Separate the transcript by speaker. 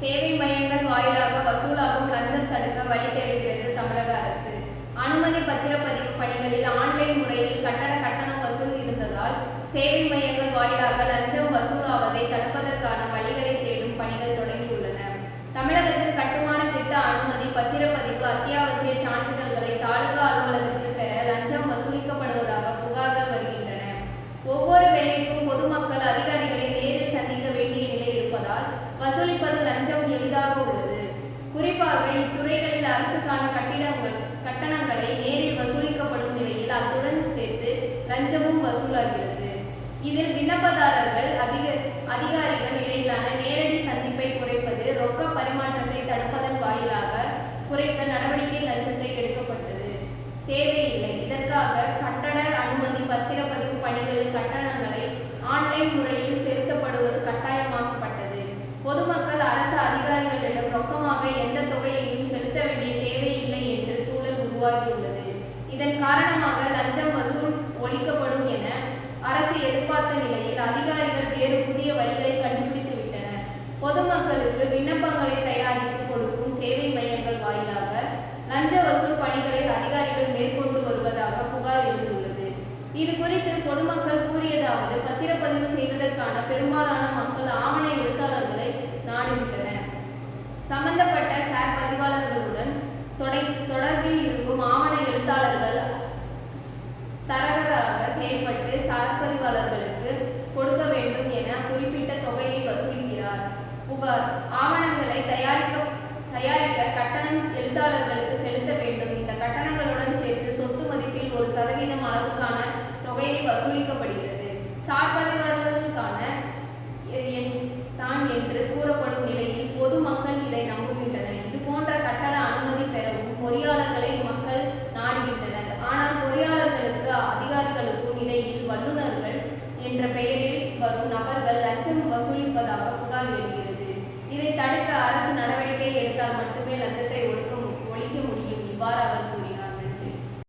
Speaker 1: சேவை மையங்கள் வாயிலாக வசூலாகும் லஞ்சம் தடுக்க வழி தேடுகிறது தமிழக அரசு. அனுமதி பத்திரப்பதிவு பணிகளில் ஆன்லைன் முறையில் கட்டணம் வசூல் இருந்ததால் சேவை மையங்கள் வாயிலாக லஞ்சம் வசூலாவதை தடுப்பதற்கான வழிகளை தேடும் பணிகள் தொடங்கியுள்ளன. தமிழகத்தில் கட்டுமான திட்ட அனுமதி பத்திரப்பதிவு அத்தியாவசிய சான்றிதழ்களை தாலுகா அலுவலகத்தில் பெற லஞ்சம் வசூலிக்கப்படுவதாக புகார்கள் வருகின்றன. ஒவ்வொரு வேலைக்கும் பொதுமக்கள் அதிகாரிகளை நேரில் சந்திக்க வேண்டிய நிலை இருப்பதால் வசூலிப்பது லஞ்சம் எளிதாக உள்ளது. குறிப்பாக இத்துறைகளில் அரசுக்கான கட்டணங்களை நேரில் வசூலிக்கப்படும் நிலையில் அத்துடன் சேர்த்து லஞ்சமும் வசூலாகிறது. இதில் விண்ணப்பதாரர்கள் அதிகாரிகள் இடையிலான நேரடி சந்திப்பை குறைப்பது, ரொக்க பரிமாற்றத்தை தடுப்பதன் வாயிலாக குறைக்க நடவடிக்கை லஞ்சத்தை எடுக்கப்பட்டது தேவையில்லை. இதற்காக கட்டட அனுமதி பத்திரப்பதிவு பணிகளில் கட்டணங்களை ஆன்லைன் முறையில் செலுத்தப்படுவது கட்டாயமாக்கப்பட்டது. பொதுமக்கள் அரசு அதிகாரிகளிடம் ரொக்கமாக எந்த தொகையையும் செலுத்த வேண்டிய தேவையில்லை என்ற சூழல் உருவாகியுள்ளது. இதன் காரணமாக லஞ்சம் வசூல் ஒழிக்கப்படும் என அரசு எதிர்பார்த்த நிலையில் அதிகாரிகள் வேறு புதிய வழிகளை கண்டுபிடித்து விட்டனர். பொதுமக்களுக்கு விண்ணப்பங்களை தயாரித்து கொடுக்கும் சேவை மையங்கள் வாயிலாக லஞ்ச வசூல் பணிகளை அதிகாரிகள் மேற்கொண்டு வருவதாக புகார் எழுந்துள்ளது. இது குறித்து பொதுமக்கள் கூறியதாவது: பத்திரப்பதிவு செய்வதற்கான பெரும்பாலான மக்கள் ஆவண எழுத்தாளர்களை நாடுகின்றனர். சம்பந்தப்பட்ட சார் பதிவாளர்களுடன் தொடர்பில் இருக்கும் ஆவண எழுத்தாளர்கள் தரகராக செயல்பட்டு சார் பதிவாளர்களுக்கு கொடுக்க வேண்டும் என குறிப்பிட்ட தொகையை வசூலிக்கிறார். புகார்: ஆவணங்களை தயாரிக்க கட்டணம் எழுத்தாளர்களுக்கு செலுத்த வேண்டும். இந்த கட்டணங்களுடன் சேர்த்து சொத்து மதிப்பில் 1% அளவுக்கான தொகையை வசூலிக்கப்படுகிறது. சார் பதிவாளர்களுக்கான தான் என்று கூறப்படும் நிலையில் பொதுமக்கள் இதை நம்புகின்றனர். இது போன்ற கட்டட அனுமதி பெறவும் பொறியாளர்களை மக்கள் நாடுகின்றனர். ஆனால் பொறியாளர்களுக்கு அதிகாரிகளுக்கும் இடையில் வல்லுநர்கள் என்ற பெயரில் வரும் நபர்கள் லஞ்சம் வசூலிப்பதாக புகார் எழுகிறது. இதை தடுக்க அரசு நடவடிக்கை எடுத்தால் மட்டுமே லஞ்சத்தை ஒழிக்க முடியும். இவ்வாறு அவர்